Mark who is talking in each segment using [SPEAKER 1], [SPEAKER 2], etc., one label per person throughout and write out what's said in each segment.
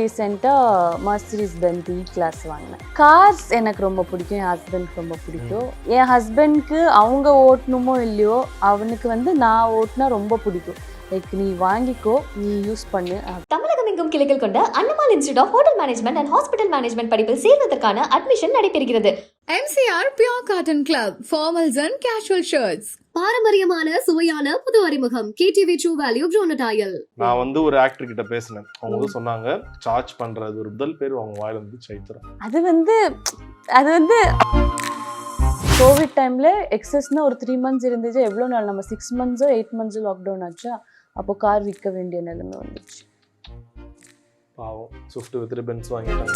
[SPEAKER 1] ரீசெண்டாக Mercedes Benz class வாங்கினேன். Cars எனக்கு ரொம்ப பிடிக்கும், என் ஹஸ்பண்ட்க்கு ரொம்ப பிடிக்கும். என் ஹஸ்பண்ட்க்கு அவங்க ஓட்டணுமோ இல்லையோ அவனுக்கு வந்து நான் ஓட்டினா ரொம்ப பிடிக்கும். லைக் நீ வாங்கிக்கோ, நீ யூஸ் பண்ணு.
[SPEAKER 2] தமிழகம் எங்கும் கிளைகள் கொண்ட அண்ணமால் institute of hotel management and hospital management படிப்பில் சேர்வதற்கான அட்மிஷன் நடைபெறுகிறது.
[SPEAKER 3] MCR Pure Cotton Club, formals and casual shirts.
[SPEAKER 2] பாரம்பரியமான சுவையான புது அறிமுகம் KTV True Value Bronadile.
[SPEAKER 4] நான் வந்து ஒரு ஆக்டர் கிட்ட பேசினேன். அவங்க வந்து சொன்னாங்க சார்ஜ் பண்றது ஒரு முதல் பேர் அவங்க வாயில வந்து சைத்ரா.
[SPEAKER 1] அது வந்து கோவிட் டைம்ல எக்ஸஸ்னா ஒரு 3 months இருந்துச்சு. எவ்வளோ நாள் நம்ம 6 months 8 months லாக்டவுன் ஆச்சா. அப்போ கார் விற்க வேண்டிய நிலைமை வந்துச்சு.
[SPEAKER 4] பாவம் ஸ்விஃப்ட் வித் பென்ஸ் வாங்கிட்டாங்க.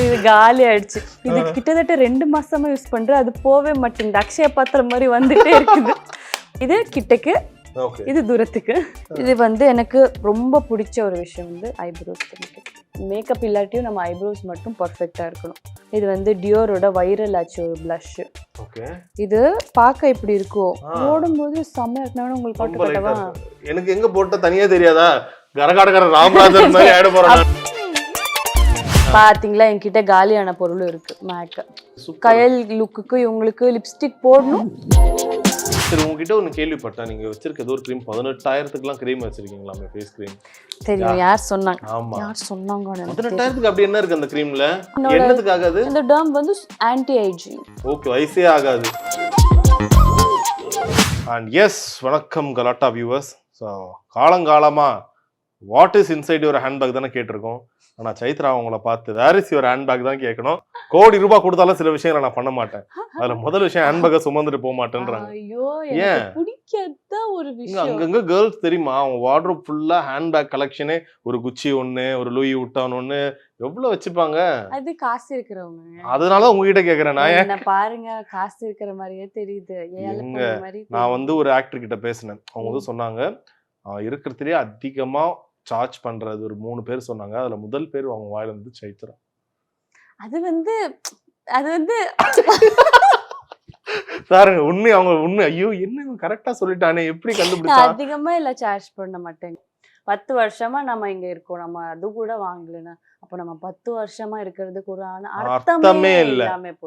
[SPEAKER 1] இது காலி ஆயிடுச்சு. இது கிட்டத்தட்ட 2 மாசமா யூஸ் பண்றேன். அது போவே மாட்டேங்குது. அக்ஷய பாத்திரம் மாதிரி வந்துட்டே இருக்குது. இது கிட்டக்கு, இது தூரத்துக்கு. இது வந்து எனக்கு ரொம்ப பிடிச்ச ஒரு விஷயம் வந்து ஐப்ரோஸ். மேக்கப் இல்லாட்டியும் நம்ம ஐப்ரோஸ் மட்டும் பர்ஃபெக்டா இருக்கணும். இது வந்து டியோரோட வைரல் ஆச்சு ஒரு பிளஷ். இது பார்க்க இப்படி இருக்கும், போடும்போது செம்மையா இருக்கணும். உங்களுக்கு போட்டு காட்டவா?
[SPEAKER 4] எனக்கு எங்க போட்டா தனியா தெரியாதா? கரகாடகர ராமராஜன் மாதிரி ஆயிட போறாங்க.
[SPEAKER 1] பாத்தீங்களா, என்கிட்ட காலியான பொருளும் இருக்கு. மேக் கயல் லுக்குக்கு இவங்களுக்கு லிப்ஸ்டிக் போடணும்.
[SPEAKER 4] சரி, உங்ககிட்ட ஒன்று கேள்விப்பட்டேன். நீங்க வச்சிருக்க ஏதோ ஒரு க்ரீம் 18,000க்கு க்ரீம் வச்சிருக்கீங்களாமே, ஃபேஸ் க்ரீம்.
[SPEAKER 1] தெரியும், யார் சொன்னாங்க?
[SPEAKER 4] ஆமா,
[SPEAKER 1] யார் சொன்னாங்க?
[SPEAKER 4] 18,000க்கு அப்படி என்ன இருக்கு அந்த க்ரீம்ல? என்னத்துக்கு ஆகாது?
[SPEAKER 1] இந்த டர்ம் வந்து ஆன்டி ஏஜிங்.
[SPEAKER 4] ஓகே, வயசே ஆகாது. அண்ட் எஸ், வணக்கம் கலாட்டா வியூவர்ஸ். ஸோ காலங்காலமா what is inside your handbag தானே கேட்டிருக்கோம். ஆனால் சைத்ரா அவங்கள பார்த்து வேர் இஸ் யுவர் ஹேண்ட்பேக் தான் கேட்கணும். கோடி ரூபாய் கொடுத்தாலும் சில விஷயங்களை நான் பண்ண மாட்டேன். அதுல முதல் விஷயம் ஹேண்ட்பேக்கை சுமந்துட்டு போக மாட்டேன்றாங்க. ஏன்
[SPEAKER 1] பிடிக்காத ஒரு விஷயம்.
[SPEAKER 4] அங்கங்க கேர்ள்ஸ் தெரியுமா, அவங்க வார்ட்ரோப் ஃபுல்லா ஹேண்ட்பேக் கலெக்ஷனே, ஒரு குச்சி ஒண்ணு, ஒரு லூயி வுட்டான் ஒண்ணு, எவ்வளவு வச்சுப்பாங்க.
[SPEAKER 1] அது காசு இருக்கிறவங்க.
[SPEAKER 4] அதனால உங்ககிட்ட கேக்குறேன். நான்
[SPEAKER 1] என்ன பாருங்க, காசு இருக்கிற மாதிரியே தெரியுது.
[SPEAKER 4] நான் வந்து ஒரு ஆக்டர் கிட்ட பேசினேன். அவங்க வந்து சொன்னாங்க இருக்கிறதுலே அதிகமா சார்ஜ் பண்றது ஒரு 3 பேர் சொன்னாங்க. அதுல முதல் பேர் அவங்க வாயில வந்து சைத்ரா.
[SPEAKER 1] அது வந்து
[SPEAKER 4] பாருங்க, உண்மை அவங்க உண்மை. ஐயோ, என்ன கரெக்டா சொல்லிட்டானே, எப்படி கண்டுபிடிச்சா?
[SPEAKER 1] அதிகமா இல்ல சார்ஜ் பண்ண மாட்டேங்க. 10 வருஷமா நம்ம இங்க இருக்கோம். நம்ம அது கூட வாங்கலன்னா அப்ப நம்ம 10 வருஷமா இருக்கிறதுக்கு ஒரு
[SPEAKER 4] அர்த்தமே இல்ல.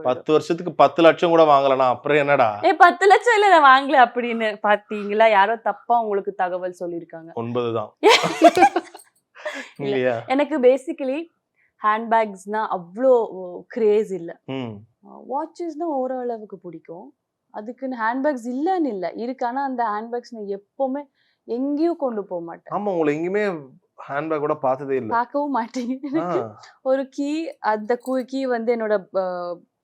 [SPEAKER 4] 10 வருஷத்துக்கு 10 லட்சம் கூட வாங்கலனா அப்புறம் என்னடா?
[SPEAKER 1] 10 லட்சம் இல்ல நான் வாங்கல அப்படின்னு பாத்தீங்களா? யாரோ தப்பா உங்களுக்கு தகவல் சொல்லிருக்காங்க.
[SPEAKER 4] 9 தான் இல்லையா?
[SPEAKER 1] எனக்கு பேசிக்கலி ஹேண்ட்பேக்ஸ்னா அவ்வளோ கிரேஸ் இல்ல. வாட்சஸ்னா ஓரளவுக்கு பிடிக்கும். அதுக்குன்னு ஹேண்ட்பேக்ஸ் இல்லன்னு இல்ல இருக்கு. ஆனா அந்த ஹேண்ட்பேக்ஸ் நான் எப்பவுமே எங்கேயும் கொண்டு போக மாட்டேன்.
[SPEAKER 4] ஆமா, உங்களை எங்கேயுமே ஹேண்ட்பேக் கூட பார்த்ததே இல்ல.
[SPEAKER 1] பார்க்கவும் மாட்டேங்க. ஒரு கீ, அந்த கீ வந்து என்னோட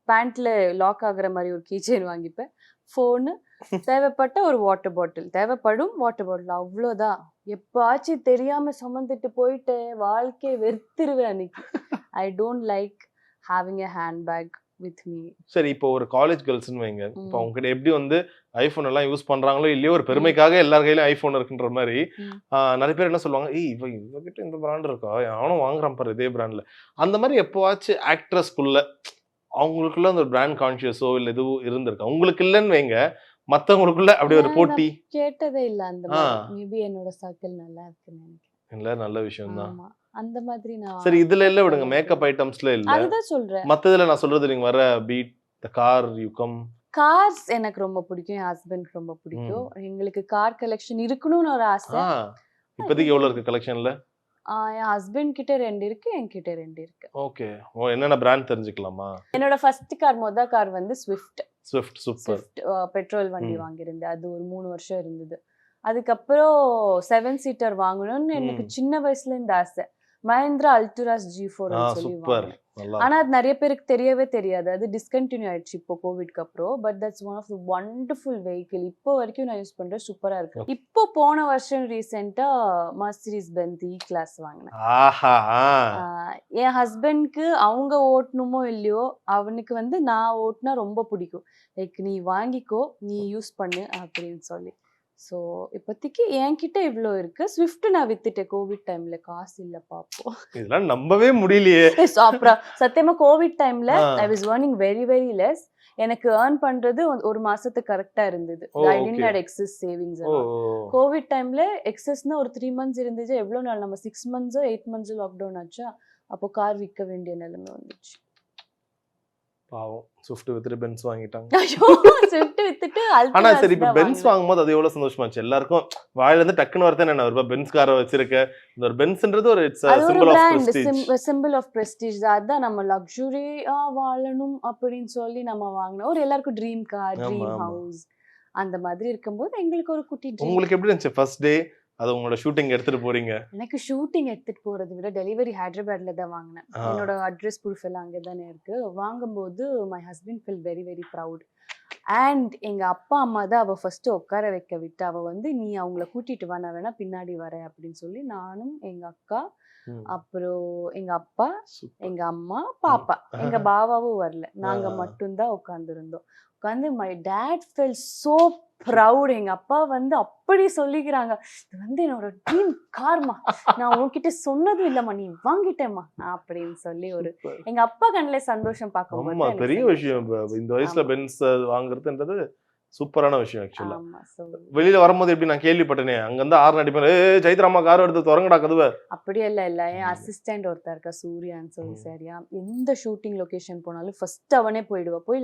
[SPEAKER 1] பேண்ட்ல லாக் ஆகுற மாதிரி ஒரு கீ செயின் வாங்கிப்பேன். ஃபோனு, தேவைப்பட்ட ஒரு வாட்டர் பாட்டில், தேவைப்படும் வாட்டர் பாட்டில், அவ்வளோதான். எப்பாச்சும் தெரியாம சுமந்துட்டு போயிட்டு வாழ்க்கையை வெறுத்துருவேன் அன்னைக்கு. I don't like having a handbag with me.
[SPEAKER 4] சரி, இப்போ ஒரு காலேஜ் கேர்ள்ஸ்னு வைங்க. இப்போ அவங்க கிட்ட எப்படி வந்து ஐபோன் எல்லாம் யூஸ் பண்றாங்களோ இல்லையோ, ஒரு பெருமைக்காக எல்லார் கையிலும் ஐபோன் இருக்குன்ற மாதிரி நிறைய பேர் என்ன சொல்லுவாங்க, இவகிட்ட இந்த பிராண்ட் இருக்கா, அவனும் வாங்குறான் பாரு இதே பிராண்ட்ல. அந்த மாதிரி எப்போவாச்சும் ஆக்ட்ரஸ்குள்ள அவங்களுக்குள்ள அந்த பிராண்ட் கான்சியஸோ இல்ல எதுவும் இருந்திருக்கா? உங்களுக்கு இல்லைன்னு வைங்க, மத்தவங்களுக்குள்ள அப்படி ஒரு போட்டி
[SPEAKER 1] கேட்டதே இல்ல. அந்த மாதிரி மேபி என்னோட சர்க்கிள் நல்லா இருக்குன்னு நினைக்கிறேன்.
[SPEAKER 4] இல்ல, நல்ல விஷயம் தான்.
[SPEAKER 1] அந்த மாதிரி நான்
[SPEAKER 4] சரி, இதுல இல்ல விடுங்க, மேக்கப் ஐட்டம்ஸ்ல இல்ல,
[SPEAKER 1] அதுதான் சொல்றேன்.
[SPEAKER 4] மத்ததுல நான் சொல்றது நீங்க வர beat the car you come.
[SPEAKER 1] Cars எனக்கு ரொம்ப பிடிக்கும், என் ஹஸ்பண்ட்க்கு ரொம்ப பிடிக்கும். எங்களுக்கு கார் கலெக்ஷன் இருக்கணும்னு ஒரு ஆசை.
[SPEAKER 4] இப்போதைக்கு எவ்வளவு இருக்கு கலெக்ஷன்ல?
[SPEAKER 1] என் ஹஸ்பண்ட் கிட்ட 2 இருக்கு, என்கிட்ட 2 இருக்கு.
[SPEAKER 4] ஓகே, என்னென்ன பிராண்ட் தெரிஞ்சுக்கலாமா?
[SPEAKER 1] என்னோட ஃபர்ஸ்ட் கார், மொத கார் வந்து ஸ்விஃப்ட்.
[SPEAKER 4] சூப்பர்.
[SPEAKER 1] பெட்ரோல் வண்டி வாங்கியிருந்தேன். அது ஒரு 3 வருஷம் இருந்தது. அதுக்கப்புறம் 7 சீட்டர் வாங்கணும்னு எனக்கு சின்ன வயசுல இருந்து ஆசை. மஹிந்திரா அல்ட்ராஸ் G4 சொல்லி வாங்கினேன். ஆனா அது நிறைய பேருக்கு தெரியவே தெரியாது. அது டிஸ்கண்டினியூ ஆயிடுச்சு இப்போ கோவிட்க்கு அப்புறம். But that's one of the wonderful vehicle. இப்போ வரைக்கும் நான் யூஸ் பண்றேன், சூப்பரா இருக்கு. இப்போ போன வருஷம் ரீசெண்டா மர்சிடிஸ் பென்ஸ் கிளாஸ் வாங்கினேன். என் ஹஸ்பண்ட்க்கு அவங்க ஓட்டணுமோ இல்லையோ அவனுக்கு வந்து நான் ஓட்டினா ரொம்ப பிடிக்கும். லைக் நீ வாங்கிக்கோ, நீ யூஸ் பண்ணு அப்படின்னு சொல்லி. ஸோ இப்போதைக்கு என்கிட்ட இவ்வளோ இருக்கு. ஸ்விஃப்ட் நான் வித்துட்டேன் கோவிட் டைம்ல, காசு இல்ல பாப்போம்.
[SPEAKER 4] இதெல்லாம் நம்பவே முடியலையே.
[SPEAKER 1] அப்புறம் சத்தியமா கோவிட் டைம்ல
[SPEAKER 4] ஆ.
[SPEAKER 1] I was earning very very less. எனக்கு ஏர்ன் பண்றது ஒரு மாசத்துக்கு கரெக்டா இருந்தது.
[SPEAKER 4] Oh,
[SPEAKER 1] I didn't
[SPEAKER 4] okay.
[SPEAKER 1] Had excess savings.
[SPEAKER 4] Oh
[SPEAKER 1] COVID டைம்ல எக்ஸஸ்னா ஒரு 3 months இருந்துச்சு. எவ்வளவு நாள் நம்ம 6 months 8 months லாக்டவுன் ஆச்சா. அப்போ கார் விற்க வேண்டிய நிலைமை வந்துச்சு.
[SPEAKER 4] பாவம் ஸ்விஃப்ட் வித்துட்டு பென்ஸ் வாங்கிட்டாங்க.
[SPEAKER 1] ஐயோ ஸ்விஃப்ட் வித்துட்டு
[SPEAKER 4] ஆனா சரி, இப்ப
[SPEAKER 1] அல்ட்ராஸ்
[SPEAKER 4] பென்ஸ் வாங்கும்போது அது எவ்வளவு சந்தோஷமாச்சு எல்லாருக்கும். வாயில இருந்து டக்குன்னு வரது என்ன, ஒரு பென்ஸ் காரை வச்சிருக்க. இந்த ஒரு பென்ஸ்ன்றது ஒரு இட்ஸ்
[SPEAKER 1] அது ஒரு
[SPEAKER 4] simple of
[SPEAKER 1] brand,
[SPEAKER 4] Prestige.
[SPEAKER 1] Simple of Prestige. அதான் நம்ம லக்ஸுரியா வாழணும் அப்படின்னு சொல்லி நம்ம வாங்கினோம். ஒரு எல்லாருக்கும் ட்ரீம் கார்,
[SPEAKER 4] ஆமா,
[SPEAKER 1] ட்ரீம்
[SPEAKER 4] ஆமா.
[SPEAKER 1] ஹவுஸ் அந்த மாதிரி இருக்கும்போது எங்களுக்கு ஒரு குட்டி ட்ரீம்.
[SPEAKER 4] உங்களுக்கு எப்படி இருந்துச்சு ஃபர்ஸ்ட் டே அது உங்களோட ஷூட்டிங் எடுத்துட்டு போறீங்க?
[SPEAKER 1] எனக்கு ஷூட்டிங் எடுத்துட்டு போறதை விட டெலிவரி ஹைதராபாத்ல தான் வாங்கினேன்.
[SPEAKER 4] ஆ.
[SPEAKER 1] என்னோட அட்ரஸ் ப்ரூஃப் எல்லாம் அங்கே தானே இருக்கு. வாங்கும்போது my husband feel very very proud. And எங்க அப்பா அம்மா தான் அவ ஃபர்ஸ்ட் உட்கார வைக்க விட்டு, அவ வந்து நீ அவங்கள கூட்டிட்டு வா, நான் வேணா பின்னாடி வரேன் அப்படின்னு சொல்லி நானும் எங்க அக்கா,
[SPEAKER 4] ம்.
[SPEAKER 1] அப்புறம் எங்க அப்பா,
[SPEAKER 4] Super.
[SPEAKER 1] எங்க அம்மா, பாப்பா, எங்க பாவாவும் வரல, நாங்க
[SPEAKER 4] ஆ.
[SPEAKER 1] மட்டும்தான் உட்காந்துருந்தோம். உட்காந்து my dad fell so proud. எங்க அப்பா வந்து அப்படி சொல்லிக்கிறாங்க, இது வந்து என்னோட ட்ரீம் கார்மா, நான் உன்கிட்ட சொன்னதும் இல்லம்மா, நீ வாங்கிட்டேம்மா அப்படின்னு சொல்லி ஒரு எங்க அப்பா கண்ணுல சந்தோஷம் பார்க்கும்போது
[SPEAKER 4] ஆமா,
[SPEAKER 1] எனக்கு
[SPEAKER 4] பெரிய
[SPEAKER 1] சந்தோஷம்
[SPEAKER 4] விஷயம்.
[SPEAKER 1] இருந்துச்சு.
[SPEAKER 4] இந்த வயசுல
[SPEAKER 1] ஆமா.
[SPEAKER 4] பென்ஸ் வாங்குறதுன்றது சூப்பரான விஷயம் ஆக்சுவலா.
[SPEAKER 1] ஆமா. So,
[SPEAKER 4] வெளியில வரும்போது எப்படி நான் கேள்விப்பட்டேனே, அங்க இருந்து ஆறு அடிப்பேன், சைத்ராமா கார் எடுத்து திறங்கடா கதவை.
[SPEAKER 1] அப்படியெல்லாம் இல்ல. என்
[SPEAKER 4] ம்.
[SPEAKER 1] அசிஸ்டன்ட் ஒருத்தர் இருக்கா, சூர்யான்னு சொல்லி.
[SPEAKER 4] ம்.
[SPEAKER 1] சரியா, எந்த ஷூட்டிங் லொகேஷன் போனாலும் ஃபர்ஸ்ட் அவனே போயிடுவா. போய்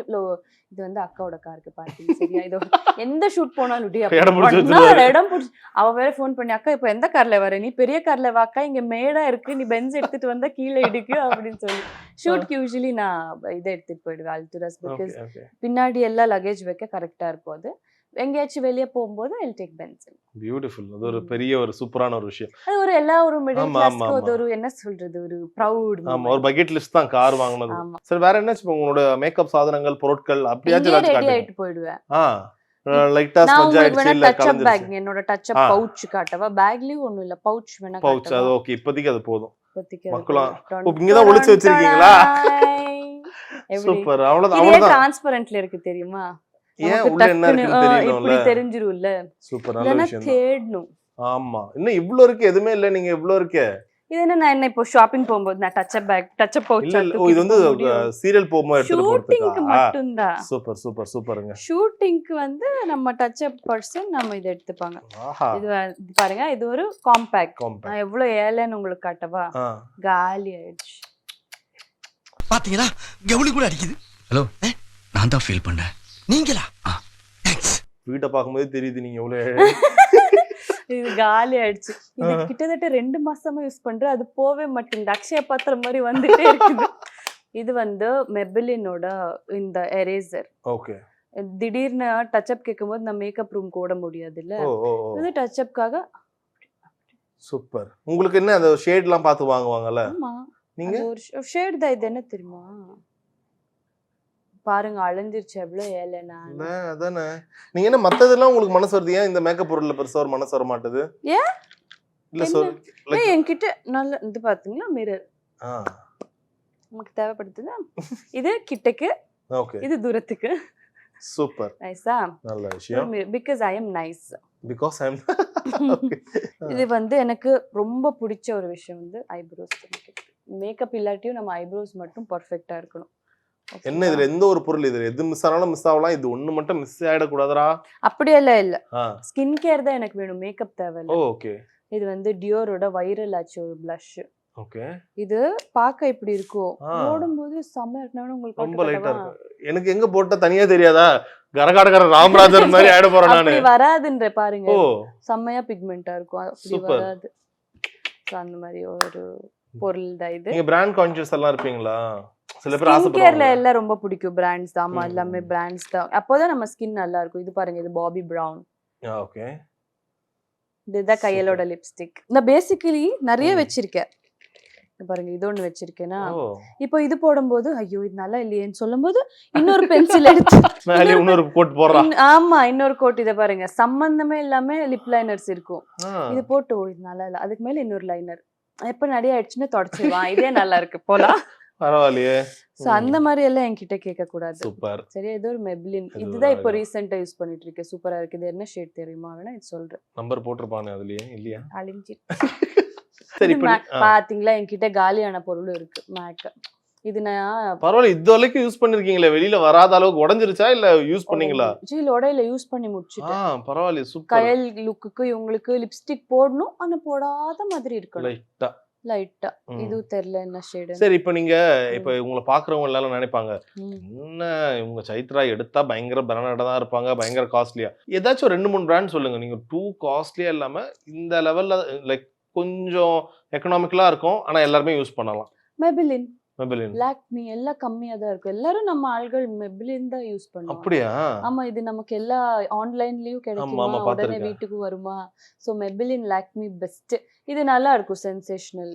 [SPEAKER 1] இது வந்து அக்காவோட காருக்கு பார்க்கிங், சரியா, இதோ எந்த ஷூட் போனாலும் டி அப்படி
[SPEAKER 4] இடம் பிடிச்சு
[SPEAKER 1] பண்ணா
[SPEAKER 4] வச்சிருவாரு.
[SPEAKER 1] இடம் பிடிச்சி. அவ வேற ஃபோன் பண்ணி, அக்கா இப்போ எந்த கார்ல வர, நீ பெரிய கார்ல வாக்கா, இங்க மேடா இருக்கு, நீ பென்ஸ் எடுத்துட்டு வந்தா கீழே இடுக்கு அப்படின்னு சொல்லி. ஷூட்க்கு யூஸ்வலி நான் இதை எடுத்துட்டு போயிடுவேன், அல்டுராஸ், பிகாஸ்
[SPEAKER 4] Okay, okay.
[SPEAKER 1] பின்னாடி எல்லாம் லக்கேஜ் வைக்க கரெக்டா இருக்கும். அது எங்கேயாச்சும் வெளியே போகும்போது ஐ டேக் பென்ஸ்.
[SPEAKER 4] Beautiful. அது ஒரு பெரிய ஒரு சூப்பரான ஒரு விஷயம்.
[SPEAKER 1] அது ஒரு எல்லா ஒரு மிடில்
[SPEAKER 4] ஆமா,
[SPEAKER 1] கிளாஸ்க்கு
[SPEAKER 4] ஆமா,
[SPEAKER 1] அது ஒரு என்ன சொல்றது, ஒரு ப்ரௌட்.
[SPEAKER 4] ஆமா, ஒரு பக்கெட் லிஸ்ட் தான் கார் வாங்குனது.
[SPEAKER 1] ஆமா.
[SPEAKER 4] சரி, வேற என்னாச்சு இப்போ உங்களோட மேக்கப் சாதனங்கள், பொருட்கள் அப்படியாச்சும்
[SPEAKER 1] இங்கே
[SPEAKER 4] ஏதாச்சும்
[SPEAKER 1] ரெடி
[SPEAKER 4] காட்டுங்க.
[SPEAKER 1] ஆயிட்டு போயிடுவேன்.
[SPEAKER 4] லைட்டா
[SPEAKER 1] நான்
[SPEAKER 4] ஸ்மஜ்
[SPEAKER 1] உங்களுக்கு
[SPEAKER 4] ஆயிடுச்சு
[SPEAKER 1] வேணா
[SPEAKER 4] இல்ல
[SPEAKER 1] டச் அப் பேக்,
[SPEAKER 4] கலந்துருச்சு.
[SPEAKER 1] என்னோட டச் அப்
[SPEAKER 4] ஆ.
[SPEAKER 1] பவுச் காட்டவா? பேக்லயும் ஒண்ணும் இல்ல, பவுச் வேணா
[SPEAKER 4] பவுச் அது
[SPEAKER 1] காட்டவா?
[SPEAKER 4] ஓகே, இப்போதைக்கு அது போதும்.
[SPEAKER 1] இப்போதைக்கு அது
[SPEAKER 4] மக்களாம்,
[SPEAKER 1] போதும்.
[SPEAKER 4] ஓ, இங்கதான் ஒளிச்சு வச்சிருக்கீங்களா?
[SPEAKER 1] எப்படி?
[SPEAKER 4] சூப்பர்.
[SPEAKER 1] இதே
[SPEAKER 4] அவ்வளவுதான்.
[SPEAKER 1] டிரான்ஸ்பரண்ட்ல இருக்கு தெரியுமா?
[SPEAKER 4] ஏன்
[SPEAKER 1] நமக்கு
[SPEAKER 4] உள்ள என்ன
[SPEAKER 1] டக்குன்னு
[SPEAKER 4] இருக்குன்னு தெரியணும்ல.
[SPEAKER 1] இப்படி தெரிஞ்சிரும்ல.
[SPEAKER 4] சூப்பர், நல்ல
[SPEAKER 1] இல்லைன்னா
[SPEAKER 4] விஷயம் தான்.
[SPEAKER 1] தேடணும்.
[SPEAKER 4] ஆமா, இன்னும் இவ்ளோ இருக்கு, எதுவுமே இல்ல, நீங்க இவ்ளோ இருக்கே.
[SPEAKER 1] இது என்ன, நான் என்ன இப்போ ஷாப்பிங் போகும்போது நான் touch up bag, touch up pouch
[SPEAKER 4] இல்ல இல்ல, ஓ, இது வந்து சீரியல் போகும்போது எடுத்துட்டு
[SPEAKER 1] ஷூட்டிங்க்கு
[SPEAKER 4] போறதுக்கா?
[SPEAKER 1] மட்டும்தான்.
[SPEAKER 4] சூப்பர் சூப்பர் சூப்பருங்க.
[SPEAKER 1] ஷூட்டிங்க்கு வந்து நம்ம டச் அப் பர்சன் நம்ம இதை எடுத்துப்பாங்க.
[SPEAKER 4] ஆஹா,
[SPEAKER 1] இது பாருங்க, இது ஒரு காம்பேக்ட்.
[SPEAKER 4] காம்பேக்ட்.
[SPEAKER 1] நான் எவ்வளவு ஏழைன்னு உங்களுக்கு காட்டவா? காலி ஆயிடுச்சு.
[SPEAKER 5] பாத்தீங்களா, கவுளி கூட அடிக்குது.
[SPEAKER 6] ஹலோ, நான் தான் ஃபீல் பண்ணேன்.
[SPEAKER 5] நீங்களா? தேங்க்ஸ்.
[SPEAKER 4] வீட்டை பார்க்கும்போது தெரியுது நீங்க எவ்வளவு.
[SPEAKER 1] இது காலி ஆயிடுச்சு. இது கிட்டத்தட்ட 2 மாசமா யூஸ் பண்றேன், அது போவே மாட்டேங்குது. அக்ஷய பாத்திரம் மாதிரி வந்துட்டே இருக்குது. இது வந்து மெபிலினோட இந்த எரேசர்.
[SPEAKER 4] ஓகே.
[SPEAKER 1] திடீர்னு டச் அப் கேட்கும்போது நான் மேக்கப் ரூம் ஓட முடியாது இல்ல,
[SPEAKER 4] ஓ ஓ ஓ,
[SPEAKER 1] இது டச் அப்காக.
[SPEAKER 4] சூப்பர். உங்களுக்கு என்ன அந்த ஷேட்லாம் பார்த்து வாங்குவாங்கல்ல
[SPEAKER 1] ஆமா,
[SPEAKER 4] நீங்க?
[SPEAKER 1] அது ஒரு ஷேட் தான். இது என்ன தெரியுமா, பாருங்க அழிஞ்சிருச்சு, எவ்வளவு ஏழை நான்.
[SPEAKER 4] இல்ல, அதானே. நீங்க என்ன மத்ததெல்லாம் உங்களுக்கு மனசு வருது, ஏன் இந்த மேக்கப் பொருள்ல பெருசா ஒரு மனசு வர மாட்டுது?
[SPEAKER 1] ஏன்
[SPEAKER 4] இல்ல
[SPEAKER 1] என்ன?
[SPEAKER 4] சொல் like-
[SPEAKER 1] என்கிட்ட நல்ல இது பாத்தீங்களா, மிரர்
[SPEAKER 4] ஆ,
[SPEAKER 1] நமக்கு தேவைப்படுதுதா. இது கிட்டக்கு,
[SPEAKER 4] ஓகே,
[SPEAKER 1] இது தூரத்துக்கு.
[SPEAKER 4] சூப்பர்,
[SPEAKER 1] நைஸா?
[SPEAKER 4] நல்ல விஷயம்.
[SPEAKER 1] Because I am nice.
[SPEAKER 4] Because I am okay.
[SPEAKER 1] இது வந்து எனக்கு ரொம்ப பிடிச்ச ஒரு விஷயம் வந்து ஐப்ரோஸ். மேக்கப் இல்லாட்டியும் நம்ம ஐப்ரோஸ் மட்டும் பர்ஃபெக்டா இருக்கணும்.
[SPEAKER 4] என்ன இதுல எந்த ஒரு பொருள் இதுல எது மிஸ் ஆனாலும் மிஸ் ஆகலாம், இது ஒண்ணு மட்டும் மிஸ் ஆயிடக்கூடாதுடா.
[SPEAKER 1] அப்படியெல்லாம் இல்ல,
[SPEAKER 4] ஆ,
[SPEAKER 1] ஸ்கின் கேர் தான் எனக்கு வேணும், மேக்கப் தேவையில்ல.
[SPEAKER 4] ஓகே
[SPEAKER 1] இது வந்து டியோரோட வைரல் ஆச்சு ஒரு blush.
[SPEAKER 4] ஓகே.
[SPEAKER 1] இது பார்க்க இப்படி இருக்கும்,
[SPEAKER 4] ஆ.
[SPEAKER 1] ஓடும்போது செம்ம இருக்கணும். உங்களுக்கு
[SPEAKER 4] ரொம்ப லைட்டா
[SPEAKER 1] காட்டவா?
[SPEAKER 4] இருக்கு. எனக்கு எங்க போட்டா தனியா தெரியாதா? கரகாடகர ராமராஜர் மாதிரி ஆயிட போறேன் நானு.
[SPEAKER 1] அப்படி வராதுன்ற பாருங்க,
[SPEAKER 4] ஓ,
[SPEAKER 1] செம்மையா பிக்மெண்டா இருக்கும், அப்படி
[SPEAKER 4] Super.
[SPEAKER 1] வராது. So, அந்த மாதிரி ஒரு பொருள் தான் இது.
[SPEAKER 4] நீங்க பிராண்ட் கான்ஷியஸ் எல்லாம் இருப்பீங்களா? சில பேர்
[SPEAKER 1] ஸ்கின் கேர்ல
[SPEAKER 4] ஆசைப்படுவாங்க.
[SPEAKER 1] எல்லாம் ரொம்ப பிடிக்கும் பிராண்ட்ஸ் தான். ஆமா,
[SPEAKER 4] ம்.
[SPEAKER 1] எல்லாமே பிராண்ட்ஸ் தான். அப்போதான் நம்ம ஸ்கின் நல்லா இருக்கும். இது பாருங்க, இது பாபி பிரவுன்.
[SPEAKER 4] ஓகே.
[SPEAKER 1] இதுதான் கையலோட லிப்ஸ்டிக். நான் பேசிக்கலி நிறைய
[SPEAKER 4] ம்.
[SPEAKER 1] வச்சிருக்கேன். இது பாருங்க, இது ஒண்ணு வச்சிருக்கேனா.
[SPEAKER 4] ஓ,
[SPEAKER 1] இப்போ இது போடும்போது ஐயோ இது நல்லா இல்லையேன்னு சொல்லும்போது இன்னொரு பென்சில் எடுத்து
[SPEAKER 4] மேலே இன்னொரு கோட் போடுறா.
[SPEAKER 1] ஆமா, இன்னொரு கோட். இதை பாருங்க, சம்பந்தமே இல்லாம லிப் லைனர்ஸ் இருக்கும்.
[SPEAKER 4] ஆ,
[SPEAKER 1] இது போட்டு, ஓ இது நல்லா இல்ல, அதுக்கு மேல இன்னொரு லைனர். எப்ப நிறைய ஆயிடுச்சுன்னு தொடச்சிடுவான். இதே நல்லா இருக்கு போலாம்.
[SPEAKER 4] பரவாயில்லையே.
[SPEAKER 1] சோ அந்த மாதிரி எல்லாம் என்கிட்ட கேட்க கூடாது.
[SPEAKER 4] சூப்பர்.
[SPEAKER 1] சரி, ஏதோ ஒரு மெப்லின்
[SPEAKER 4] இது
[SPEAKER 1] இதுதான் இப்போ
[SPEAKER 4] அழகா.
[SPEAKER 1] ரீசெண்டா யூஸ் பண்ணிட்டு இருக்கேன். சூப்பரா இருக்கு. இது என்ன ஷேட் தெரியுமா? வேணா இது சொல்றேன்.
[SPEAKER 4] நம்பர் போட்டிருப்பானே அதுலயே இல்லையா?
[SPEAKER 1] அழிஞ்சி.
[SPEAKER 4] சரி இப்ப
[SPEAKER 1] பாத்தீங்களா, என்கிட்ட காலியான பொருளும் இருக்கு மேக். இது நான்
[SPEAKER 4] பரவாயில்ல, இது வரைக்கும் யூஸ் பண்ணிருக்கீங்களே, வெளியில வராத அளவுக்கு உடைஞ்சிருச்சா இல்ல யூஸ் பண்ணீங்களா?
[SPEAKER 1] உடையில யூஸ் பண்ணி முடிச்சிட்டேன்.
[SPEAKER 4] பரவாயில்ல, சூப்பர்.
[SPEAKER 1] கயல் லுக்குக்கு இவங்களுக்கு லிப்ஸ்டிக் போடணும், ஆனா போடாத மாதிரி இருக்கணும்.
[SPEAKER 4] லைட்டா
[SPEAKER 1] லைட்டா. இது தெரியல என்ன ஷேடு.
[SPEAKER 4] சரி இப்ப நீங்க இப்ப உங்களை பாக்குறவங்க எல்லாரும் நினைப்பாங்க, என்ன இவங்க சைத்ரா எடுத்தா பயங்கர பிராண்டடா தான் இருப்பாங்க, பயங்கர காஸ்ட்லியா. ஏதாச்சும் 2-3 பிராண்ட் சொல்லுங்க. நீங்க டூ காஸ்ட்லியா இல்லாம இந்த லெவல்ல லைக் கொஞ்சம் எக்கனாமிக்கலா இருக்கும், ஆனா எல்லாருமே யூஸ் பண்ணலாம்.
[SPEAKER 1] மெபிலின்,
[SPEAKER 4] மெபிலின்,
[SPEAKER 1] லாக்மி எல்லாம் கம்மியா தான் இருக்கு. எல்லாரும் நம்ம ஆள்கள் மெபிலின் தான் யூஸ் பண்ணுவாங்க.
[SPEAKER 4] அப்படியா?
[SPEAKER 1] ஆமா, இது நமக்கு எல்லா ஆன்லைன்லயும் கிடைக்குமா,
[SPEAKER 4] ஆமா,
[SPEAKER 1] உடனே
[SPEAKER 4] பார்த்திருக்கேன்.
[SPEAKER 1] வீட்டுக்கு வருமா. So Maybelline Lakme best. இது நல்லா இருக்கும், சென்சேஷனல்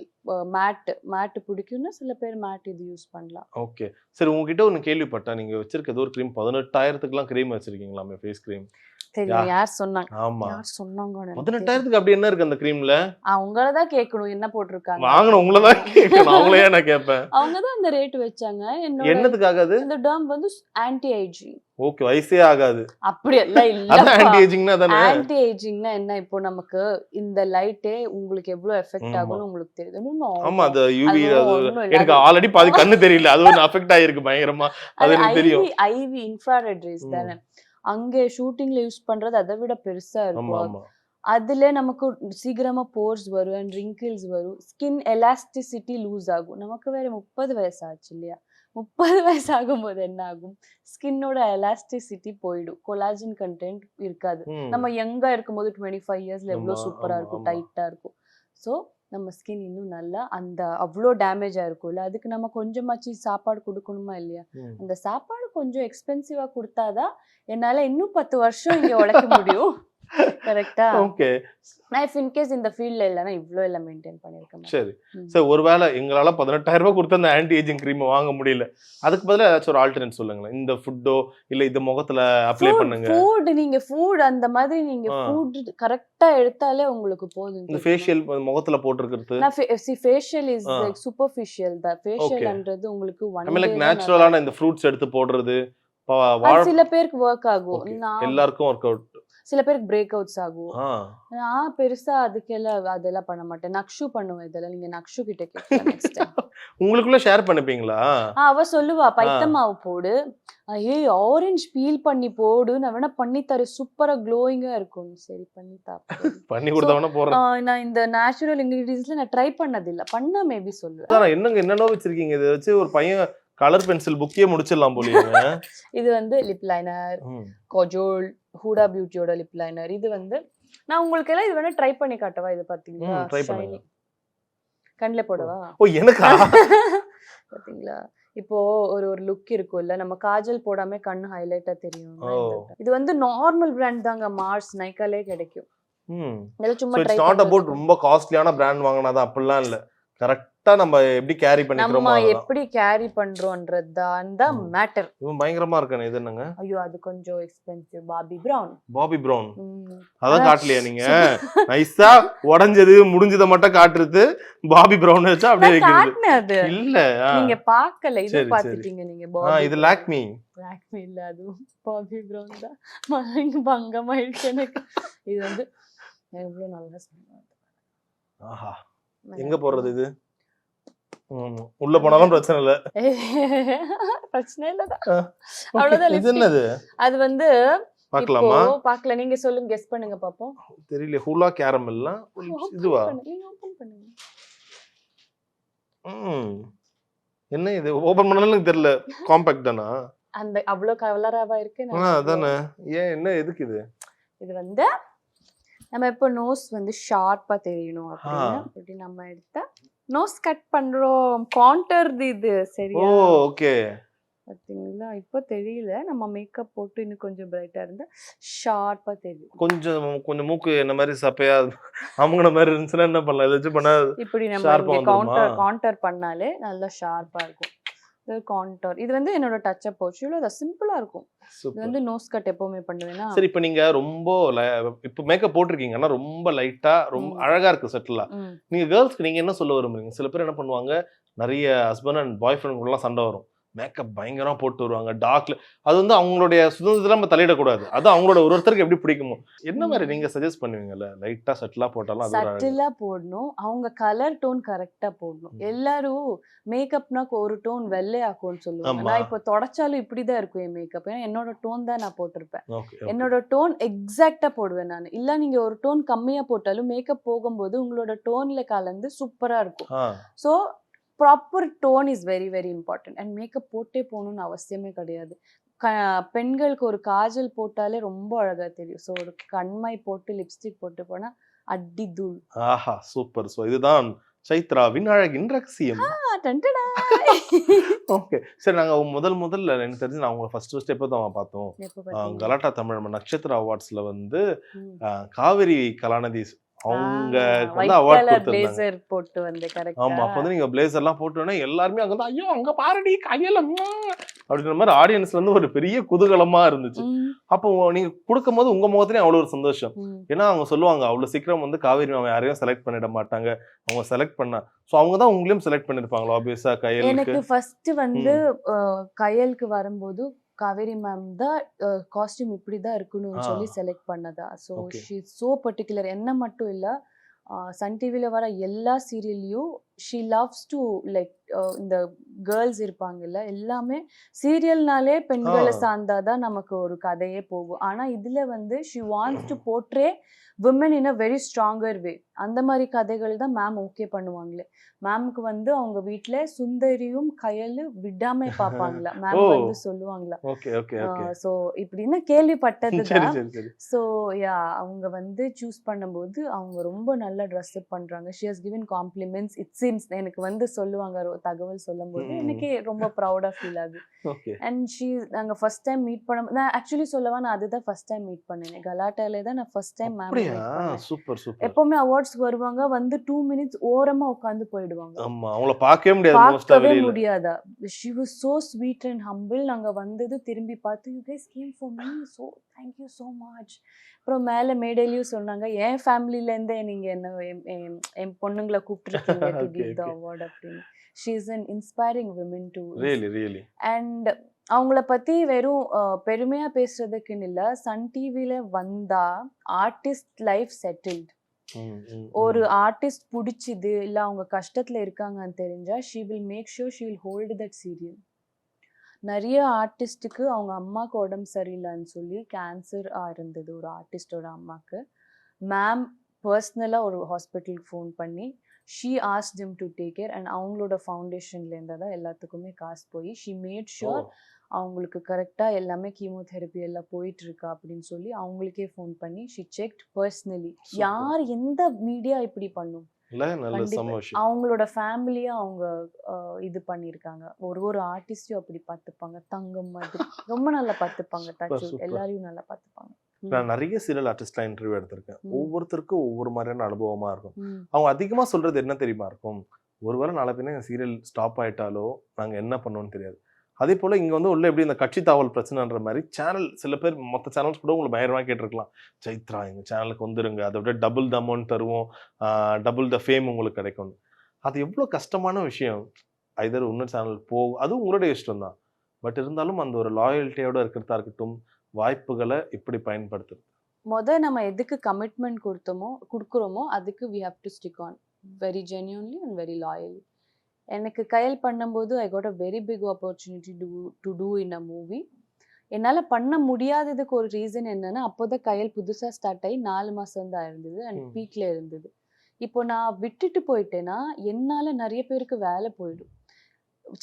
[SPEAKER 1] மேட் பிடிக்கும்னா சில பேர் மேட் இது யூஸ் பண்ணலாம்.
[SPEAKER 4] ஓகே. சரி உங்ககிட்ட ஒன்னு கேள்விப்பட்டேன், நீங்க வச்சிருக்க ஏதோ ஒரு கிரீம் 18,000க்குலாம் கிரீம் வச்சிருக்கீங்களாமே, ஃபேஸ் கிரீம்.
[SPEAKER 1] தெரியும், யார் சொன்னாங்க?
[SPEAKER 4] ஆமா,
[SPEAKER 1] யார் சொன்னாங்க?
[SPEAKER 4] 18,000க்கு அப்படி என்ன இருக்கு அந்த கிரீம்ல?
[SPEAKER 1] அவங்களதான் கேட்கணும் என்ன போட்டிருக்காங்க.
[SPEAKER 4] வாங்கணும் உங்களதான் கேட்கணும், அவங்களே நான் கேட்பேன்.
[SPEAKER 1] அவங்கதான் அந்த ரேட் வச்சாங்க. என்னோட
[SPEAKER 4] என்னதுக்காக அது?
[SPEAKER 1] இந்த டர்ம் வந்து ஆன்டி ஏஜிங்.
[SPEAKER 4] ஓகே, வயசே ஆகாது.
[SPEAKER 1] அப்படி எல்லாம்
[SPEAKER 4] அதான்
[SPEAKER 1] இல்ல.
[SPEAKER 4] ஆன்டி ஏஜிங்னா அதானே?
[SPEAKER 1] ஆன்டி ஏஜிங்னா என்ன? இப்போ நமக்கு இந்த லைட்டே உங்களுக்கு எவ்வளவு எஃபெக்ட் ஆகும்னு உங்களுக்கு தெரியுது.
[SPEAKER 4] ஆமா, அது யூவி
[SPEAKER 1] அது
[SPEAKER 4] அது
[SPEAKER 1] ஒண்ணும் இல்ல.
[SPEAKER 4] எனக்கு ஆல்ரெடி பாதி கண்ணு தெரியல, அது ஒன்னு அஃபெக்ட் ஆயிருக்கு பயங்கரமா, அது எனக்கு தெரியும்.
[SPEAKER 1] ஐவி இன்ஃப்ராரெட் ரேஸ் தானே அங்கே ஷூட்டிங்ல யூஸ் பண்றது, அதை விட பெருசா
[SPEAKER 4] ஆமா
[SPEAKER 1] இருக்கும்.
[SPEAKER 4] ஆமா.
[SPEAKER 1] அதுல நமக்கு சீக்கிரமா போர்ஸ் வரும் அண்ட் ரிங்கிள்ஸ் வரும், ஸ்கின் எலாஸ்டிசிட்டி லூஸ் ஆகும். நமக்கு வேற 30 வயசு ஆச்சு இல்லையா? 30 வயசு ஆகும்போது என்ன ஆகும்? ஸ்கின்னோட எலாஸ்டிசிட்டி போயிடும், கொலாஜன் கண்டென்ட் இருக்காது. நம்ம யங்கா இருக்கும்போது 25 இயர்ஸ்ல எவ்வளவு சூப்பரா இருக்கும், டைட்டா இருக்கும். ஸோ நம்ம ஸ்கின் இன்னும் நல்லா அந்த அவ்வளோ டேமேஜ் ஆயிருக்கும்ல, அதுக்கு நம்ம கொஞ்சமாச்சு சாப்பாடு கொடுக்கணுமா இல்லையா? அந்த சாப்பாடு கொஞ்சம் எக்ஸ்பென்சிவா கொடுத்தாதான் என்னால இன்னும் 10 வருஷம் இங்க உழைக்க முடியும். கரெக்டா?
[SPEAKER 4] ஓகே.
[SPEAKER 1] நான் இஃப் இன் கேஸ் இந்த ஃபீல்ட்ல இல்லைன்னா இவ்வளோ எல்லாம் மெயின்டைன் பண்ணியிருக்கேன்.
[SPEAKER 4] சரி சரி, ஒருவேளை எங்களால 18,000 ரூபாய் கொடுத்து அந்த ஆன்டி ஏஜிங் கிரீம் வாங்க முடியல, அதுக்கு பதிலா ஏதாச்சும் ஒரு ஆல்டர்னேட் சொல்லுங்களேன். இந்த ஃபுட்டோ இல்ல இது முகத்துல அப்ளை பண்ணுங்க.
[SPEAKER 1] ஃபுட் அந்த மாதிரி நீங்க ஃபுட் கரெக்டா எடுத்தாலே உங்களுக்கு போதும்.
[SPEAKER 4] இந்த ஃபேஷியல் முகத்துல போட்டுக்கிறது,
[SPEAKER 1] நான் ஃபேஷியல் இஸ் லைக் சூப்பர்ஃபிஷியல் தான். ஃபேஷியல்ன்றது உங்களுக்கு
[SPEAKER 4] ஐ மீன் லைக் நேச்சுரலான இந்த ஃப்ரூட்ஸ் எடுத்து போடுறது
[SPEAKER 1] சில பேருக்கு ஒர்க் ஆகும்,
[SPEAKER 4] எல்லாருக்கும் ஒர்க் அவுட்,
[SPEAKER 1] சில பேருக்கு பிரேக் அவுட்ஸ் ஆகும். நான் பெருசா அதுக்கெல்லாம் அதெல்லாம் பண்ண மாட்டேன். நக்ஷு பண்ணுவேன். இதெல்லாம் நீங்க நக்ஷு கிட்ட கேட்கலாம்.
[SPEAKER 4] உங்களுக்குள்ள ஷேர் பண்ணிப்பீங்களா?
[SPEAKER 1] அவ சொல்லுவா, பைத்தமாவு போடு, ஆரஞ்சு பீல் பண்ணி போடு, நான் வேணா பண்ணி தரேன், சூப்பரா க்ளோயிங்கா இருக்கும். சரி பண்ணி
[SPEAKER 4] பண்ணி கொடுத்தவன போறேன்.
[SPEAKER 1] நான் இந்த நேச்சுரல் இன்கிரிடியன்ஸ்ல நான் ட்ரை பண்ணது இல்ல, பண்ணா மேபி சொல்லுவேன்.
[SPEAKER 4] என்னென்ன வச்சிருக்கீங்க? இதை வச்சு ஒரு பையன் கலர் பென்சில் புக்கே முடிச்சிடலாம் போலீங்க.
[SPEAKER 1] இது வந்து லிப் லைனர், கொஜோல், ஹூடா பியூட்டியோட லிப் லைனர். இது வந்து நான் உங்களுக்கு எல்லாம் இது வேணா ட்ரை பண்ணி காட்டவா? இது பாத்தீங்களா?
[SPEAKER 4] ட்ரை பண்ணுங்க.
[SPEAKER 1] கண்ணுல போடவா?
[SPEAKER 4] ஓ எனக்கா?
[SPEAKER 1] பாத்தீங்களா? இப்போ ஒரு லுக் இருக்கும்ல, நம்ம காஜல் போடாம கண்ணு ஹைலைட்டா தெரியும். இது வந்து நார்மல் பிராண்ட் தாங்க, மார்ஸ், நைக்காலே கிடைக்கும். இதெல்லாம் சும்மா ட்ரை
[SPEAKER 4] நாட் அபௌட் ரொம்ப காஸ்ட்லியான பிராண்ட் வாங்கினாதான் அப்படிலாம் இல்ல, கரெக்டா நம்ம எப்படி கேரி பண்ணிக்கிறோம்,
[SPEAKER 1] நம்ம எப்படி கேரி பண்றோம்ன்றது தான் மேட்டர்.
[SPEAKER 4] இவன் பயங்கரமா இருக்கானே, இது என்னங்க?
[SPEAKER 1] ஐயோ அது கொஞ்சம் expensive. Bobby brown.
[SPEAKER 4] Bobby brown அதான் காட்டலையா நீங்க? நைஸா உடைஞ்சது முடிஞ்சத மட்டும் காட்டுறது, பாபி பிரவுன் வச்சா அப்படியே
[SPEAKER 1] வைக்கிறது.
[SPEAKER 4] இல்ல
[SPEAKER 1] நீங்க பார்க்கல, இது பாத்துட்டீங்க நீங்க.
[SPEAKER 4] இது லாக்மி.
[SPEAKER 1] லாக்மி இல்ல, அது பாபி பிரவுன் தான். மங்க பங்கமாயிடுச்சு எனக்கு. இது வந்து எவ்வளவு நல்லா சொன்னாங்க.
[SPEAKER 4] ஆஹா, எங்க போறது இது? உள்ள போனாலும் பிரச்சனை இல்ல.
[SPEAKER 1] பிரச்சனை இல்லதான், அவ்வளவுதான்.
[SPEAKER 4] இது என்னது?
[SPEAKER 1] அது வந்து
[SPEAKER 4] பார்க்கலாமா?
[SPEAKER 1] பார்க்கல, நீங்க சொல்லுங்க, கெஸ் பண்ணுங்க பாப்போம்.
[SPEAKER 4] தெரியல. ஹூலா கேரமெல்ல இதுவா?
[SPEAKER 1] நீங்க ஓபன் பண்ணுங்க.
[SPEAKER 4] என்ன இது? ஓபன் பண்ணாலும் எனக்கு தெரியல. காம்பாக்ட் தானா?
[SPEAKER 1] அந்த அவ்வளவு கலராவா இருக்கு.
[SPEAKER 4] அதானே. ஏன் என்ன எதுக்கு இது?
[SPEAKER 1] இது வந்து நம்ம இப்போ நோஸ் வந்து ஷார்ப்பா தெரியணும் அப்படின்னு அப்படி நம்ம எடுத்தா நோஸ் கட் பண்றோம். கான்டர் இது சரியா?
[SPEAKER 4] ஓகே.
[SPEAKER 1] பாத்தீங்களா? இப்போ தெரியல. நம்ம மேக்கப் போட்டு இன்னும் கொஞ்சம் பிரைட்டா இருந்தா ஷார்ப்பா தெரியும்.
[SPEAKER 4] கொஞ்சம் மூக்கு என்ன மாதிரி சப்பையா அமுங்கின மாதிரி இருந்துச்சுன்னா என்ன பண்ணலாம்? இதை வச்சு பண்ணா
[SPEAKER 1] இப்படி நம்ம கான்டர் பண்ணாலே நல்லா ஷார்ப்பா இருக்கும். கான்டோர். இது வந்து என்னோட டச் அப் போச்சு. இவ்வளோ சிம்பிளா இருக்கும். இது
[SPEAKER 4] சூப்பர்.
[SPEAKER 1] வந்து நோஸ் கட் எப்பவுமே பண்ணுவேன்னா
[SPEAKER 4] சரி, இப்ப நீங்க ரொம்ப இப்ப மேக்கப் போட்டிருக்கீங்க, ஆனா ரொம்ப லைட்டா ரொம்ப அழகா இருக்கு செட்டிலா. நீங்க கேர்ள்ஸ்க்கு நீங்க என்ன சொல்ல விரும்புறீங்க? சில பேர் என்ன பண்ணுவாங்க, நிறைய ஹஸ்பண்ட் அண்ட் பாய் ஃப்ரெண்ட் எல்லாம் சண்டை வரும். மேக்கப் பயங்கரமா போட்டு வருவாங்க டார்க்ல. அது வந்து அவங்களுடைய சுதந்திரத்துல நம்ம தலையிடக்கூடாது. அது அவங்களோட ஒருத்தருக்கு எப்படி பிடிக்குமோ. என்ன மாதிரி நீங்க சஜஸ்ட் பண்ணுவீங்கல்ல, லைட்டா செட்டிலா போட்டாலும் அது ஒரு அழகு.
[SPEAKER 1] சட்டிலா போடணும். அவங்க கலர் டோன் கரெக்டா போடணும். எல்லாரும் மேக்கப்னா ஒரு டோன் வெள்ளையாக்கும்னு சொல்லுவாங்க.
[SPEAKER 4] ஆமா.
[SPEAKER 1] நான் இப்போ தொடச்சாலும் இப்படிதான் இருக்கும் என் மேக்கப். ஏன்னா என்னோட டோன் தான் நான் போட்டிருப்பேன்.
[SPEAKER 4] ஓகே.
[SPEAKER 1] என்னோட டோன் எக்ஸாக்டா போடுவேன் நான். இல்ல நீங்க ஒரு டோன் கம்மியா போட்டாலும் மேக்கப் போகும்போது உங்களோட டோன்ல கலந்து சூப்பரா இருக்கும். So proper tone is very very important. And makeup போட்டே போகணும்னு அவசியமே கிடையாது. பெண்களுக்கு ஒரு காஜல் போட்டாலே ரொம்ப அழகா தெரியும். ஸோ ஒரு கண்மை போட்டு லிப்ஸ்டிக் போட்டு போனா அடி தூள்.
[SPEAKER 4] ஆஹா சூப்பர். ஸோ இதுதான் சைத்ராவின் அழகின் ரகசியம். ஓகே. சரி, நாங்க முதல்ல எனக்கு தெரிஞ்சு நான் உங்களை ஃபர்ஸ்ட் எப்போ தான் பார்த்தோம், கலாட்டா தமிழ் நட்சத்திர அவார்ட்ஸ்ல வந்து காவேரி கலாநிதி அவங்க வந்து அவார்ட் கொடுத்திருந்தாங்க.
[SPEAKER 1] போட்டு வந்து கரெக்ட்.
[SPEAKER 4] ஆமா, அப்ப வந்து நீங்க பிளேசர் எல்லாம் போட்டோன்னே எல்லாருமே அங்க ஐயோ அங்க பாருடி கையில அப்படின்ற மாதிரி ஆடியன்ஸ்ல இருந்து ஒரு பெரிய குதூகலமா இருந்துச்சு. அப்போ நீங்க கொடுக்கும் போது உங்க முகத்திலேயே அவ்வளவு ஒரு சந்தோஷம். ஏன்னா அவங்க சொல்லுவாங்க அவ்வளவு சீக்கிரம் வந்து காவேரி அவன் யாரையும் செலக்ட் பண்ணிட மாட்டாங்க, அவங்க செலக்ட் பண்ணா சோ அவங்கதான் உங்களையும் செலக்ட் பண்ணிருப்பாங்களா? ஆப்வியஸா கையலுக்கு
[SPEAKER 1] எனக்கு ஃபர்ஸ்ட் வந்து கையலுக்கு வரும்போது காவேரி மேம் தான் காஸ்டியூம் இப்படிதான் இருக்கணும்னு சொல்லி செலக்ட் பண்ணதா. So she so particular. என்ன மட்டும் இல்ல, சன் டிவில வர எல்லா சீரியல்லையும் ஷீ லவ்ஸ் டு லைக் இந்த கேர்ள்ஸ் இருப்பாங்கல்ல, எல்லாமே சீரியல்னாலே பெண்களை சார்ந்தாதான் நமக்கு ஒரு கதையே போகும். ஆனா இதுல வந்து she wants to portray women in a very stronger way. அந்த மாதிரி கதைகள் தான் மேம் ஓகே பண்ணுவாங்களே. மேம்க்கு வந்து அவங்க வீட்டுல சுந்தரியும் கயலு விடாம பாப்பாங்களா. மேம் வந்து சொல்லுவாங்களா. சோ இப்படின்னு கேள்விப்பட்டதுதான். சோ யா, அவங்க வந்து சூஸ் பண்ணும்போது அவங்க ரொம்ப நல்ல ட்ரெஸ் அப் பண்றாங்க. She has given compliments. It seems எனக்கு வந்து சொல்லுவாங்க தகவல் சொல்லும் போது எனக்கு ரொம்ப ப்ரௌடா ஃபீல் ஆகுது. அண்ட் ஷீ நாங்க ஃபர்ஸ்ட் டைம் மீட் பண்ண, நான் ஆக்சுவலி சொல்லவா நான் அதுதான் ஃபர்ஸ்ட் டைம் மீட் பண்ணேன். கலாட்டாலே தான் நான் ஃபர்ஸ்ட் டைம் மேம் மீட் பண்ணேன்.
[SPEAKER 4] Super super.
[SPEAKER 1] எப்பவுமே அவார்ட்ஸ் வருவாங்க, வந்து 2 minutes ஓரமா உட்கார்ந்து போயிடுவாங்க.
[SPEAKER 4] ஆமா, அவங்கள பார்க்கவே முடியாது.
[SPEAKER 1] பார்க்கவே முடியாதா. She was so sweet and humble. நாங்க வந்தது திரும்பி பார்த்து you guys came for me, so thank you so much. அப்புறம் மேல மேடையிலயும் சொன்னாங்க, என் ஃபேமிலில இருந்தே நீங்க என்ன என் பொண்ணுங்களை கூப்பிட்டுருக்கீங்க to give the award அப்படின்னு. She is an inspiring woman too.
[SPEAKER 4] Really.
[SPEAKER 1] And அவங்கள பத்தி வெறும் பெருமையா பேசுறதுக்குன்னு இல்ல, சன் டிவில வந்தா ஆர்டிஸ்ட் லைஃப் செட்டில்ட். ஒரு ஆர்டிஸ்ட் பிடிச்சிது இல்ல அவங்க கஷ்டத்துல இருக்காங்கன்னு தெரிஞ்சா she will make sure she will hold that serial. நிறைய ஆர்டிஸ்டுக்கு அவங்க அம்மாக்கு உடம்பு சரியில்லைன்னு சொல்லி கேன்சர் இருந்தது ஒரு ஆர்டிஸ்டோட அம்மாக்கு. மேம் பர்சனலா ஒரு ஹாஸ்பிட்டலுக்கு ஃபோன் பண்ணி she asked them to take care. and அவங்களோட ஃபவுண்டேஷன்ல இருந்தாதான் எல்லாத்துக்குமே காசு போய் she made sure அவங்களுக்கு கரெக்டா எல்லாமே கீமோதெரப்பி எல்லாம் போயிட்டு இருக்கா அப்படின்னு சொல்லி அவங்களுக்கே ஃபோன் பண்ணி she checked personally. யார் எந்த மீடியா இப்படி பண்ணும்? அவங்களோட ஃபேமிலியா அவங்க இது பண்ணிருக்காங்க. ஒரு ஆர்டிஸ்டையும் அப்படி பார்த்துப்பாங்க. தங்கம் மாதிரி ரொம்ப நல்லா பார்த்துப்பாங்க. டச் எல்லாரையும் நல்லா பார்த்துப்பாங்க.
[SPEAKER 4] நான் நிறைய சீரியல் ஆர்டிஸ்ட்லாம் இன்டர்வியூ எடுத்திருக்கேன். ஒவ்வொருத்தருக்கும் ஒவ்வொரு மாதிரியான அனுபவமா இருக்கும். அவங்க அதிகமா சொல்றது என்ன தெரியுமா இருக்கும், ஒருவேளை நாளை பின்ன சீரியல் ஸ்டாப் ஆயிட்டாலோ நாங்க என்ன பண்ணுவோம்னு தெரியாது. அதே போல இங்க வந்து உள்ள எப்படி இந்த கட்சி தாவல் பிரச்சனைன்ற மாதிரி சேனல் சில பேர் மொத்த சேனல்ஸ் கூட உங்களை பயங்கரமா கேட்டிருக்கலாம், சைத்ரா எங்க சேனலுக்கு வந்துருங்க, அதை விட டபுள் த அமௌண்ட் தருவோம், டபுள் த ஃபேம் உங்களுக்கு கிடைக்கும். அது எவ்வளவு கஷ்டமான விஷயம். ஐதர் இன்னொரு சேனல் அதுவும் உங்களுடைய இஷ்டம் தான். பட் இருந்தாலும் அந்த ஒரு லாயல்ட்டியோட இருக்கிறதா இருக்கட்டும், வாய்ப்புகளை எப்படி பயன்படுத்துறது.
[SPEAKER 1] நம்ம எதுக்கு கமிட்மெண்ட் கொடுக்குறோமோ அதுக்கு we have to stick on very genuinely and very loyally. எனக்கு கயல் பண்ணும்போது I got a very big opportunity to do in a movie. என்னால பண்ண முடியாததுக்கு ஒரு ரீசன் என்னன்னா, அப்போதான் கயல் புதுசா ஸ்டார்ட் ஆகி 4 மாசம் தான் இருந்தது அண்ட் பீக்ல இருந்தது. இப்போ நான் விட்டுட்டு போயிட்டேன்னா என்னால நிறைய பேருக்கு வேலை போயிடும்.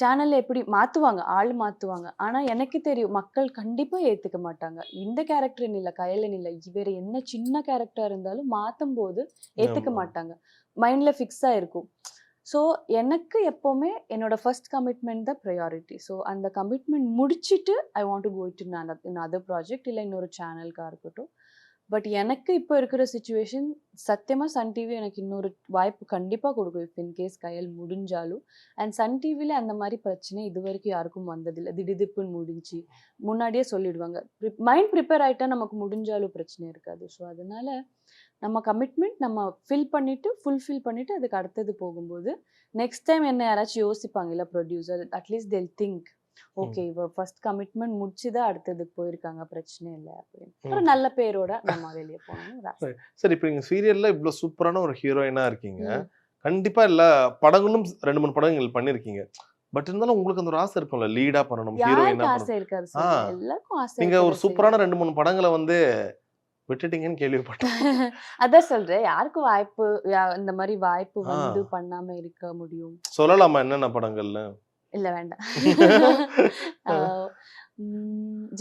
[SPEAKER 1] சேனல்ல எப்படி மாத்துவாங்க, ஆள் மாத்துவாங்க. ஆனா எனக்கு தெரியும் மக்கள் கண்டிப்பா ஏத்துக்க மாட்டாங்க. இந்த கேரக்டர் இல்ல, கயலன் இல்ல, வேற என்ன சின்ன கேரக்டர் இருந்தாலும் மாத்தும் போது ஏத்துக்க மாட்டாங்க. மைண்ட்ல ஃபிக்ஸா இருக்கும். ஸோ எனக்கு எப்போவுமே என்னோட ஃபர்ஸ்ட் கமிட்மெண்ட் தான் ப்ரையாரிட்டி. ஸோ அந்த கமிட்மெண்ட் முடிச்சுட்டு I want to go to other project இல்லை இன்னொரு சேனலுக்காக இருக்கட்டும். பட் எனக்கு இப்போ இருக்கிற சுச்சுவேஷன் சத்தியமாக சன் டிவி எனக்கு இன்னொரு வாய்ப்பு கண்டிப்பாக கொடுக்கும் இஃப் இன்கேஸ் கயல் முடிஞ்சாலும். அண்ட் சன் டிவியில் அந்த மாதிரி பிரச்சனை இது வரைக்கும் யாருக்கும் வந்ததில்லை. திடுதிப்புன்னு முடிஞ்சு முன்னாடியே சொல்லிடுவாங்க. மைண்ட் ப்ரிப்பேர் ஆகிட்டா நமக்கு முடிஞ்சாலும் பிரச்சனை இருக்காது. ஸோ அதனால நம்ம கமிட்மெண்ட் நம்ம ஃபுல்ஃபில் பண்ணிவிட்டு அதுக்கு அடுத்தது போகும்போது நெக்ஸ்ட் டைம் என்ன யாராச்சும் யோசிப்பாங்க இல்லை ப்ரொடியூசர், அட்லீஸ்ட் தெல் திங்க் ஓகே இவ ஃபர்ஸ்ட் கமிட்மெண்ட் முடிச்சுதான் அடுத்ததுக்கு போயிருக்காங்க, பிரச்சனை இல்லை அப்படின்னு ஒரு நல்ல பேரோட நம்ம வெளியே போகணும்.
[SPEAKER 4] சரி, இப்போ நீங்க சீரியல்ல இவ்வளவு சூப்பரான ஒரு ஹீரோயினா இருக்கீங்க. கண்டிப்பா எல்லா படங்களும் 2-3 படங்கள் பண்ணிருக்கீங்க. பட் இருந்தாலும் உங்களுக்கு அந்த ஒரு ஆசை இருக்கும்ல, லீடா பண்ணணும், ஹீரோயினா
[SPEAKER 1] ஆசை இருக்காது, எல்லாருக்கும் ஆசை.
[SPEAKER 4] நீங்க ஒரு சூப்பரான 2-3 படங்களை வந்து விட்டுட்டீங்கன்னு கேள்விப்பட்டேன்.
[SPEAKER 1] அதான் சொல்றேன், யாருக்கு வாய்ப்பு இந்த மாதிரி வாய்ப்பு வந்து பண்ணாம இருக்க முடியும்?
[SPEAKER 4] சொல்லலாமா என்னென்ன படங்கள்ல?
[SPEAKER 1] இல்ல வேண்டாம்.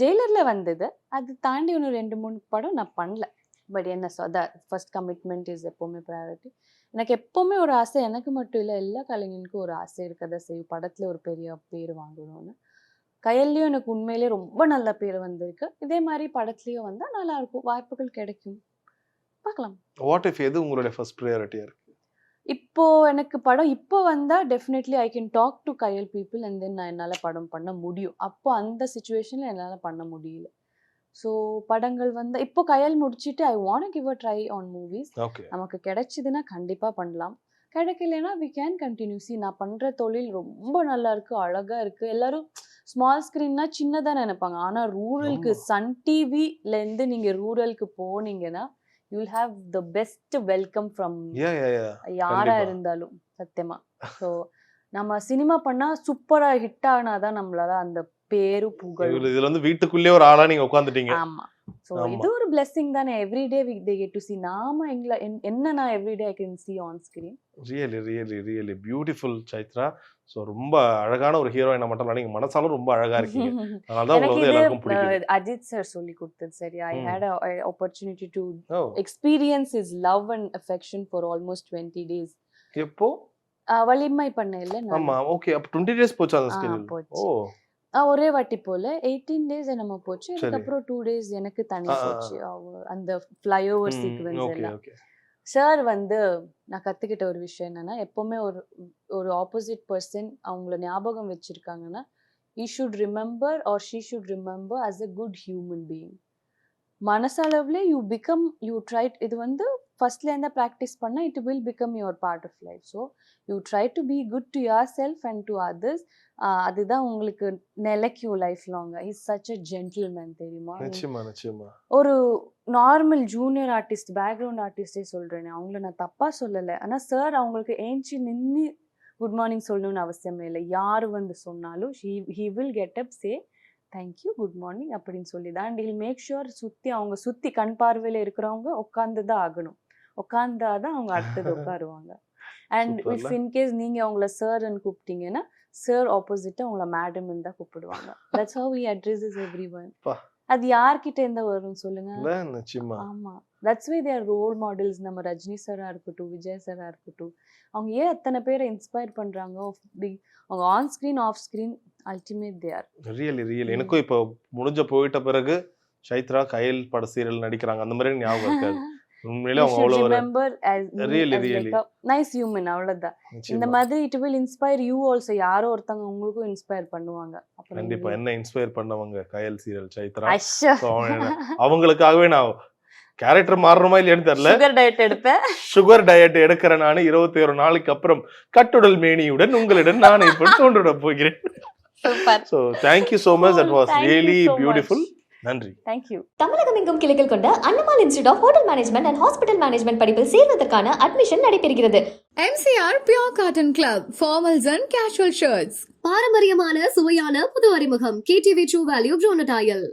[SPEAKER 1] ஜெயிலர்ல வந்தது, அது தாண்டி ஒன்று 2-3 படம் நான் பண்ணல. பட் என்ன ஃபர்ஸ்ட் கமிட்மெண்ட் இஸ் எப்போவுமே ப்ரையாரிட்டி. எனக்கு எப்போவுமே ஒரு ஆசை, எனக்கு மட்டும் இல்லை எல்லா கலைஞனுக்கும் ஒரு ஆசை இருக்கதை செய்யும், படத்துல ஒரு பெரிய பேர் வாங்கணும்னு. கயல்லையும் எனக்கு உண்மையிலே ரொம்ப நல்ல பேர் வந்திருக்கு. இதே மாதிரி படத்துலயும் வந்தா நல்லா இருக்கும், வாய்ப்புகள் கிடைக்கும், பார்க்கலாம்.
[SPEAKER 4] வாட் இஃப் எது உங்களுடைய ஃபர்ஸ்ட் ப்ரையாரிட்டியா இருக்கு?
[SPEAKER 1] இப்போ எனக்கு படம் இப்போ வந்தா definitely I can talk to Kayal people and then நான் என்னால் படம் பண்ண முடியும். அப்போ அந்த சுச்சுவேஷனில் என்னால் பண்ண முடியல. ஸோ படங்கள் வந்து இப்போ கயல் முடிச்சுட்டு I want give a try on movies. நமக்கு கிடைச்சிதுன்னா கண்டிப்பாக பண்ணலாம், கிடைக்கலனா வி கேன் கண்டினியூ. நான் பண்ணுற தொழில் ரொம்ப நல்லா இருக்கு, அழகாக இருக்கு. எல்லாரும் ஸ்மால் ஸ்க்ரீன்னா சின்னதாக நினைப்பாங்க, ஆனால் ரூரலுக்கு சன் டிவிலேருந்து நீங்கள் ரூரலுக்கு போனீங்கன்னா you will have the best welcome from யாரா இருந்தாலும் சத்தியமா. ஸோ நம்ம சினிமா பண்ணா சூப்பரா ஹிட் ஆனாதான் நம்மளால அந்த பேரு புகழ்.
[SPEAKER 4] இதுல வந்து வீட்டுக்குள்ளே ஒரு ஆளா நீங்க உட்கார்ந்துட்டீங்க.
[SPEAKER 1] ஆமா, ஸோ இது ஒரு பிளெஸிங் தானே. Everyday they get to see நாம என்ன நான் everyday I can see on screen.
[SPEAKER 4] Really beautiful Chaitra. So ரொம்ப அழகான ஒரு ஹீரோயினை மட்டும் நீங்க மனசாலும் ரொம்ப அழகா இருக்கீங்க. அதனாலதான் உங்களுக்கு எல்லாருக்கும் பிடிக்கும்.
[SPEAKER 1] அஜித் சார் சொல்லி கொடுத்தது சரி. ஐ had an opportunity to experience his love and affection for almost 20 days.
[SPEAKER 4] எப்போ
[SPEAKER 1] வலிமை பண்ண இல்ல?
[SPEAKER 4] ஆமா, ஓகே. அப்ப 20 days போச்சு அந்த ஸ்கெட்யூல். ஓ,
[SPEAKER 1] ஒரே வாட்டி போல 18 days நம்ம போச்சு. அதுக்கப்புறம் 2 days எனக்கு தனி போச்சு. அந்த ஃப்ளைஓவர் சீக்வென்ஸ் எல்லாம். சார் வந்து நான் கத்துக்கிட்ட ஒரு விஷயம் என்னன்னா, எப்பவுமே ஒரு ஆப்போசிட் பர்சன் அவங்கள ஞாபகம் வச்சிருக்காங்கன்னா he should remember or she should remember as a good human being. மனசளவுல you try, இது வந்து ஃபர்ஸ்ட்ல இருந்தா ப்ராக்டிஸ் பண்ணா it will become your part of life. So you try to be good to yourself and to others. அதுதான் உங்களுக்கு நிலைக்கும் life long. Is such a gentleman தெரியுமா?
[SPEAKER 4] நிச்சயமா.
[SPEAKER 1] ஒரு நார்மல் ஜூனியர் ஆர்டிஸ்ட், பேக்ரவுண்ட் ஆர்டிஸ்டே சொல்றேன், அவங்கள நான் தப்பா சொல்லலை. ஆனா சார் அவங்களுக்கு ஏஞ்சி நின்று குட் மார்னிங் சொல்லணும்னு அவசியமே இல்லை. யாரு வந்து சொன்னாலும் he will get up, say thank you, good morning அப்படின்னு சொல்லி தான். அண்ட் he'll make sure அவங்க சுத்தி கண் பார்வையில இருக்கிறவங்க உட்காந்துதான் ஆகணும், உட்காந்தாதான் அவங்க அடுத்தது உட்காருவாங்க. அண்ட் இஃப் இன்கேஸ் நீங்க அவங்கள சார்ன்னு கூப்பிட்டீங்கன்னா சார் ஆப்போசிட்டா அவங்கள மேடம் தான் கூப்பிடுவாங்க. That's how he addresses everyone. அது யார்கிட்ட எந்த வரும் சொல்லுங்க? ஆமா, that's why they are role models. நம்ம ரஜினி சாரா இருக்கட்டும், விஜய் சாரா இருக்கட்டும், அவங்க ஏன் அத்தனை பேரை இன்ஸ்பயர் பண்றாங்க? அவங்க on screen of screen ultimate they are.
[SPEAKER 4] Really எனக்கும் இப்போ போயிட்ட பிறகு சைத்ரா கயல் பட சீரியல் நடிக்கிறாங்க அந்த மாதிரி ஞாபகம் இருக்காது. உண்மையிலே அவங்க அவ்வளவு
[SPEAKER 1] remember as like a nice human. அவ்வளவுதான். இந்த மாதிரி it will inspire you also. யாரோ ஒருத்தங்க உங்களுக்கும் இன்ஸ்பயர் பண்ணுவாங்க.
[SPEAKER 4] கண்டிப்பா. என்ன இன்ஸ்பயர் பண்ணவங்க கயல் சீரியல் சைத்ரா. அவங்களுக்காகவே நான் கேரக்டர் மாறணுமா இல்லையான்னு தெரியல, சுகர் டயட் எடுக்கிறேன் நான். 21 நாளுக்கு அப்புறம் கட்டுடல் மேனியுடன் உங்களிடம் நான் இப்ப தோன்றிட போகிறேன். So thank you so much, that was really beautiful. நன்றி.
[SPEAKER 1] Thank you.
[SPEAKER 2] தமிழகம் எங்கும் கிளைகள் கொண்ட அண்ணமால் institute of hotel management and hospital management படிப்பில் சேர்வதற்கான அட்மிஷன் நடைபெறுகிறது.
[SPEAKER 3] MCR Pure Cotton Club, formals and casual shirts.
[SPEAKER 2] பாரம்பரியமான சுவையான புது அறிமுகம் KTV True Value Bronadile.